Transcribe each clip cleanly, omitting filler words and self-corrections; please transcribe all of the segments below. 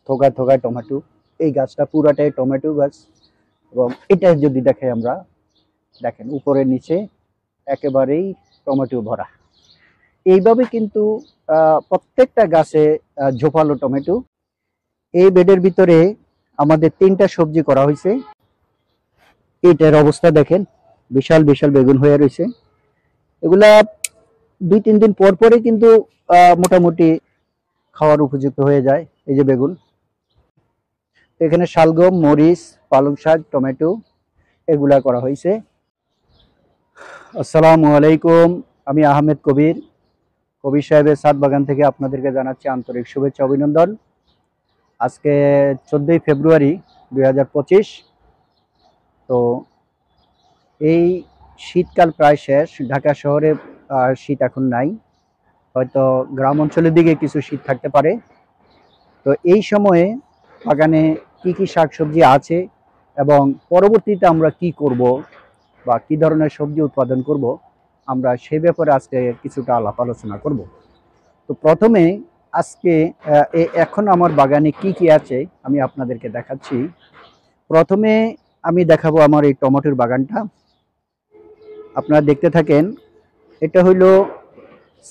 থোকা থোকা টমেটো। এই গাছটা পুরাটাই টমেটো গাছ এবং এটা যদি দেখাই আমরা, দেখেন উপরে নিচে একেবারেই টমেটো ভরা। এইভাবে কিন্তু প্রত্যেকটা গাছে ঝোপালো টমেটো। এই বেডের ভিতরে আমাদের 3টা সবজি করা হয়েছে। এটার অবস্থা দেখেন, বিশাল বিশাল বেগুন হয়ে রয়েছে। এগুলা 2-3 দিন পর পরে কিন্তু মোটামুটি খাওয়ার উপযুক্ত হয়ে যায়। এই যে বেগুন, এখানে শালগম, মরিচ, পালং শাক, টমেটো এগুলা করা হয়েছে। আসসালামু আলাইকুম, আমি আহমেদ কবির, কবির সাহেবের ছাদ বাগান থেকে আপনাদেরকে জানাচ্ছি আন্তরিক শুভেচ্ছা অভিনন্দন। আজকে 14ই ফেব্রুয়ারি 2025। তো এই শীতকাল প্রায় শেষ। ঢাকা শহরে শীত এখন নাই, হয়তো গ্রাম অঞ্চলের দিকে কিছু শীত থাকতে পারে। তো এই সময়ে বাগানে কি কি শাকসবজি আছে এবং পরবর্তীতে আমরা কি করব বা কি ধরনের সবজি উৎপাদন করব, আমরা সেই ব্যাপারে আজকে কিছুটা আলাপ আলোচনা করব। তো প্রথমে আজকে এখন আমার বাগানে কি কি আছে আমি আপনাদেরকে দেখাচ্ছি। প্রথমে আমি দেখাবো আমার এই টমেটোর বাগানটা। আপনারা দেখতে থাকেন। এটা হইলো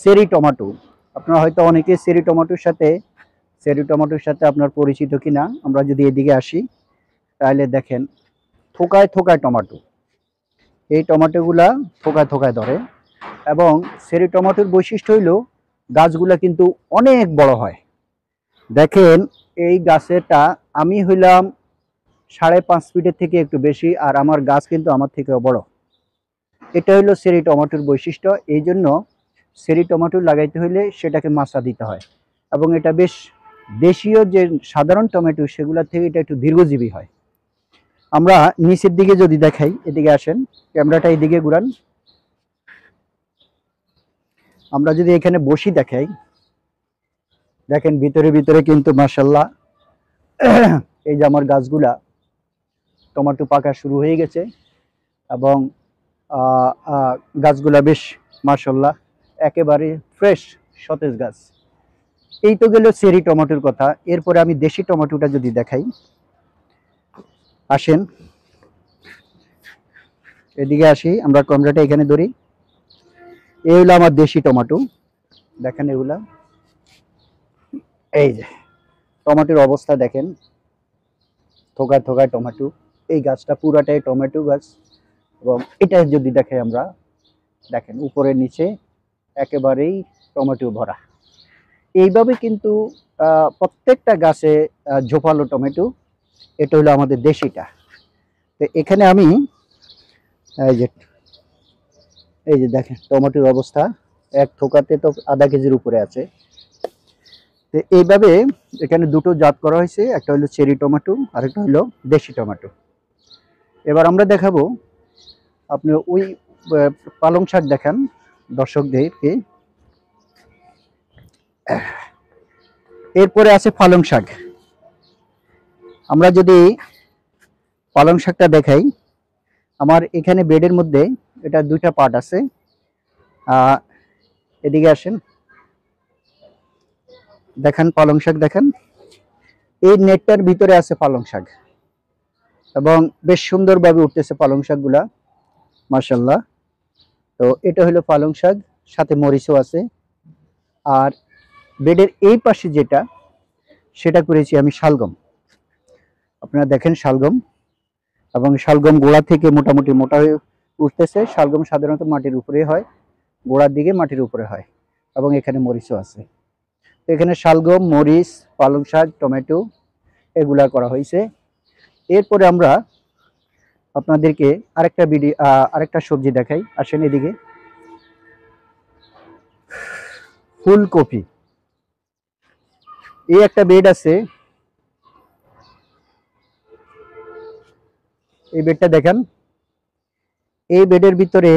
চেরি টমেটো। আপনারা হয়তো অনেকে চেরি টমেটোর সাথে আপনার পরিচিত কিনা। আমরা যদি এদিকে আসি তাহলে দেখেন থোকায় থোকায় টমেটো। এই টমেটোগুলা থোকায় থোকায় ধরে এবং চেরি টমেটোর বৈশিষ্ট্য হইলো গাছগুলা কিন্তু অনেক বড় হয়। দেখেন এই গাছেটা আমি হইলাম 5.5 ফিটের থেকে একটু বেশি, আর আমার গাছ কিন্তু আমার থেকেও বড়। এটা হইলো চেরি টমেটোর বৈশিষ্ট্য। এই জন্য চেরি টমেটো লাগাইতে হইলে সেটাকে মাচা দিতে হয় এবং এটা বেশ দেশীয় যে সাধারণ টমেটো সেগুলোর থেকে এটা একটু দীর্ঘজীবী হয়। আমরা নিচের দিকে যদি দেখাই, এদিকে আসেন, ক্যামেরাটা এইদিকে ঘুরান। আমরা যদি এখানে বসি দেখাই, দেখেন ভিতরে ভিতরে কিন্তু মাশাআল্লাহ এই যে আমার গাছগুলা টমেটো পাকা শুরু হয়ে গেছে এবং গাছগুলা বেশ মাশাআল্লাহ একেবারে ফ্রেশ সতেজ গাছ। এই তো গেল চেরি টমেটোর কথা। এরপরে আমি দেশি টমেটোটা যদি দেখাই, আসেন এদিকে আসি, আমরা ক্যামেরাটা এখানে ধরি। এই হলো আমার দেশি টমেটো। দেখেন এগুলা, এই যে টমেটোর অবস্থা দেখেন, থোকায় থোকায় টমেটো। এই গাছটা পুরাটাই টমেটো গাছ এবং এটা যদি দেখাই আমরা, দেখেন উপরে নিচে একেবারেই টমেটো ভরা। এইভাবে কিন্তু প্রত্যেকটা গাছে ঝোপালো টমেটো। এটা হলো আমাদের দেশিটা। তো এখানে আমি এই যে দেখেন টমেটোর অবস্থা, এক থোকাতে তো আধা কেজির উপরে আছে। তো এইভাবে এখানে দুটো জাত করা হয়েছে, একটা হলো চেরি টমেটো আর একটা হলো দেশি টমেটো। এবার আমরা দেখাবো, আপনি ওই পালং শাক দেখান দর্শকদেরকে। এরপরে আছে পালং শাক। আমরা যদি পালং শাকটা দেখাই, আমার এখানে বেডের মধ্যে এটা 2টা পার্ট আছে। এদিকে আসেন, দেখেন পালং শাক দেখেন। এই নেটটার ভিতরে আছে পালং শাক এবং বেশ সুন্দরভাবে উঠতেছে পালং শাকগুলা মাশাআল্লাহ। তো এটা হলো পালং শাক, সাথে মরিচও আছে। আর বেডের এই পাশে যেটা, সেটা করেছি আমি শালগম। আপনারা দেখেন শালগম, এবং শালগম গোড়া থেকে মোটামুটি মোটা হয়ে উঠতেছে। শালগম সাধারণত মাটির উপরে হয়, গোড়ার দিকে মাটির উপরে হয়, এবং এখানে মরিচও আছে। এখানে শালগম, মরিচ, পালং শাক, টমেটো এগুলা করা হয়েছে। এরপরে আমরা আপনাদেরকে আরেকটা সবজি দেখাই। আসেন এদিকে, ফুলকপি। এই একটা বেড আছে, এই বেডটা দেখেন। এই বেডের ভিতরে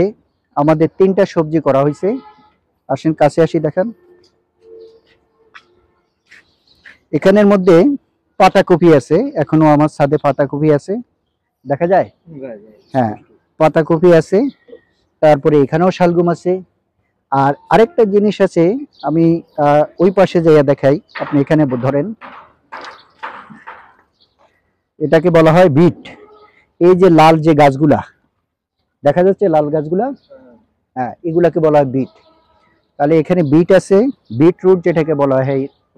আমাদের 3টা সবজি করা হয়েছে। আসেন কাছে আসি, দেখেন এখানের মধ্যে পাতাকপি আছে, এখনো আমার ছাদে পাতাকপি আছে, দেখা যায়। হ্যাঁ, পাতাকপি আছে। তারপরে এখানেও শালগম আছে। আর আরেকটা জিনিস আছে, আমি ওই পাশে যাইয়া দেখাই। আপনি এখানে ধরেন, এটাকে বলা হয় বিট। এই যে লাল যে গাছগুলা দেখা যাচ্ছে, লাল গাছগুলা, হ্যাঁ, এগুলাকে বলা হয় বিট। তাহলে এখানে বিট আছে, বিটরুট যেটাকে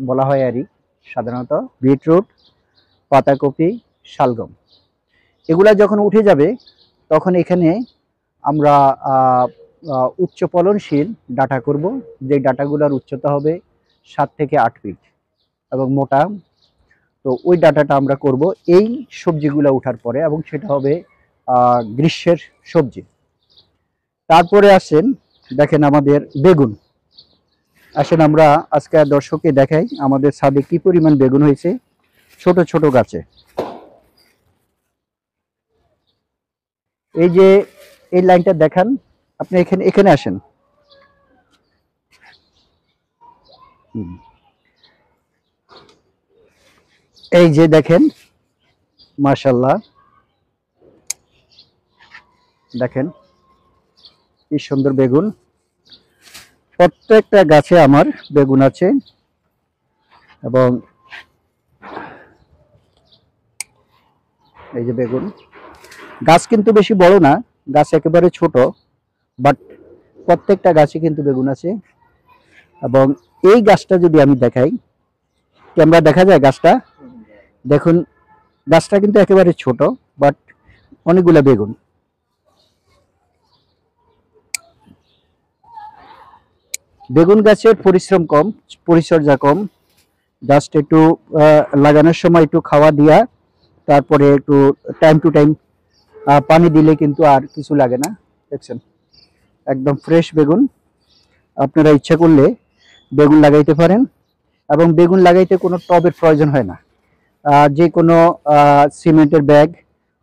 বলা হয় আরই সাধারণত বিটরুট, পাতাকপি, শালগম। এগুলা যখন উঠে যাবে তখন এখানে আমরা উচ্চ ফলনশীল ডাঁটা করব, যে ডাঁটাগুলোর উচ্চতা হবে 7 থেকে 8 ফিট এবং মোটা। তো ওই ডাঁটাটা আমরা করব এই সবজিগুলো উঠার পরে, এবং সেটা হবে গ্রীষ্মের সবজি। তারপরে আসেন, দেখেন আমাদের বেগুন। আসেন আমরা আজকে দর্শককে দেখাই আমাদের ছাদে কি পরিমাণ বেগুন হয়েছে ছোট ছোট গাছে। এই যে এই লাইনটা দেখান, আপনি এখানে এখানে আসেন। এই যে দেখেন, মাশাআল্লাহ, দেখেন কি সুন্দর বেগুন। প্রত্যেকটা গাছে আমার বেগুন আছে। এবং এই যে বেগুন, গাছ কিন্তু বেশি বড় না, গাছ একেবারে ছোট, বাট প্রত্যেকটা গাছে কিন্তু বেগুন আছে। এবং এই গাছটা যদি আমি দেখাই, ক্যামেরা দেখা যায় গাছটা, দেখুন গাছটা কিন্তু একেবারে ছোট, বাট অনেকগুলা বেগুন। বেগুন গাছের পরিশ্রম কম, পরিচর্যা কম, জাস্ট একটু লাগানোর সময় একটু খাওয়া দিয়া, তারপরে একটু টাইম টু টাইম পানি দিলে কিন্তু আর কিছু লাগে না। দেখছেন একদম ফ্রেশ বেগুন। আপনারা ইচ্ছা করলে বেগুন লাগাইতে পারেন, এবং বেগুন লাগাইতে কোনো টবের প্রয়োজন হয় না। যে কোনো সিমেন্টের ব্যাগ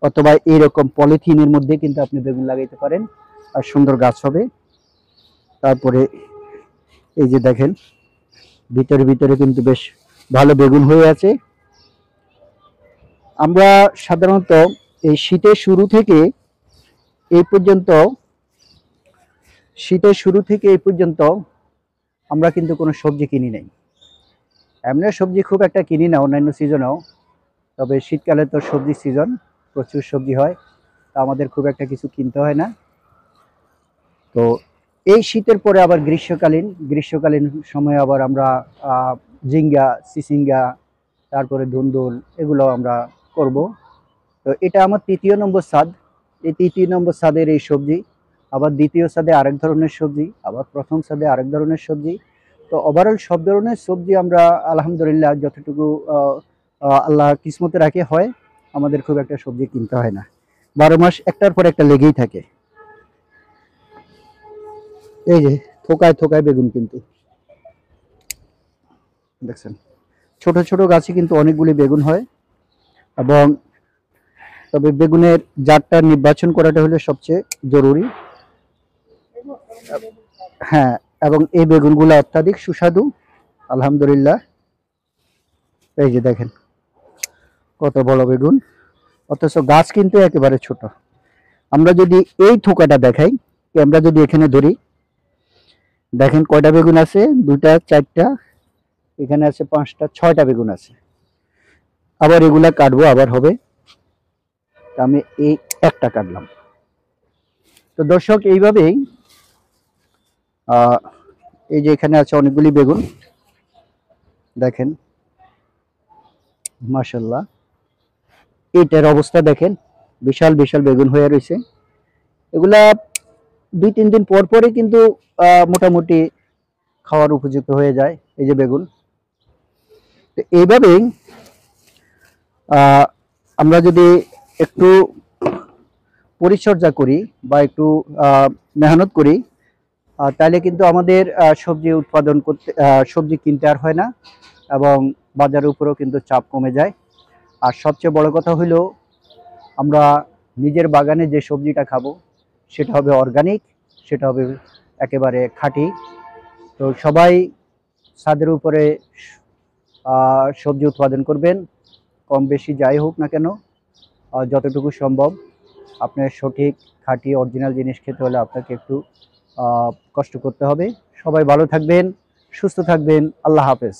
অথবা এরকম পলিথিনের মধ্যে কিন্তু আপনি বেগুন লাগাইতে পারেন, আর সুন্দর গাছ হবে। তারপরে এই যে দেখেন ভিতরে ভিতরে কিন্তু বেশ ভালো বেগুন হয়ে আছে। আমরা সাধারণত এই শীতের শুরু থেকে এই পর্যন্ত আমরা কিন্তু কোনো সবজি কিনি নাই। এমনি সবজি খুব একটা কিনি না অন্যান্য সিজনেও, তবে শীতকালে তো সবজি সিজন, প্রচুর সবজি হয়, তা আমাদের খুব একটা কিছু কিনতে হয় না। তো এই শীতের পরে আবার গ্রীষ্মকালীন সময়ে আবার আমরা ঝিঙ্গা, চিচিঙ্গা, তারপরে ধুন্দুল, এগুলো আমরা করব। তো এটা আমার 3য় নম্বর ছাদ। এই 3য় নম্বর ছাদের এই সবজি, আবার 2য় ছাদে আরেক ধরনের সবজি, আবার প্রথম ছাদে আরেক ধরনের সবজি। তো ওভারঅল সব ধরনের সবজি আমরা আলহামদুলিল্লাহ যতটুকু আল্লাহ কিসমতে রাখে হয়, আমাদের খুব একটা সবজি কিনতে হয় না। 12 মাস একটার পর একটা লেগেই থাকে। এই যে থোকায় থোকায় বেগুন, কিন্তু দেখছেন ছোট ছোট গাছে কিন্তু অনেকগুলি বেগুন হয়। এবং তবে বেগুনের জাতটা নির্বাচন করাটা হলো সবচেয়ে জরুরি। হ্যাঁ, এবং এই বেগুনগুলো অত্যাধিক সুস্বাদু আলহামদুলিল্লাহ। এই যে দেখেন কত বড় বেগুন, অথচ গাছ কিন্তু একেবারে ছোট। আমরা যদি এই থোকাটা দেখাই, আমরা যদি এখানে ধরি, দেখেন কয়টা বেগুন আছে, 2টা 4টা, এখানে আছে 5টা 6টা বেগুন আছে। আবার এগুলা কাটবো, আবার হবে, আমি এই একটা কাটলাম। তো দর্শক এইভাবেই এই যে এখানে আছে অনেকগুলি বেগুন, দেখেন মাশাআল্লাহ। এইটার অবস্থা দেখেন, বিশাল বিশাল বেগুন হয়ে রয়েছে। এগুলা 2-3 দিন পর পরে কিন্তু মোটামুটি খাওয়ার উপযুক্ত হয়ে যায় এই যে বেগুন। তো এইভাবেই আমরা যদি একটু পরিচর্যা করি বা একটু মেহনত করি, তাহলে কিন্তু আমাদের সবজি উৎপাদন করতে, সবজি কিনতে আর হয় না, এবং বাজারের উপরেও কিন্তু চাপ কমে যায়। আর সবচেয়ে বড় কথা হলো, আমরা নিজের বাগানে যে সবজিটা খাবো সেটা হবে অর্গানিক, সেটা হবে একেবারে খাঁটি। তো সবাই ছাদের উপরে সবজি উৎপাদন করবেন, কম বেশি যাই হোক না কেন, যতটুকু সম্ভব। আপনার সঠিক খাঁটি অরিজিনাল জিনিস খেতে হলে আপনাকে একটু কষ্ট করতে হবে। সবাই ভালো থাকবেন, সুস্থ থাকবেন। আল্লাহ হাফেজ।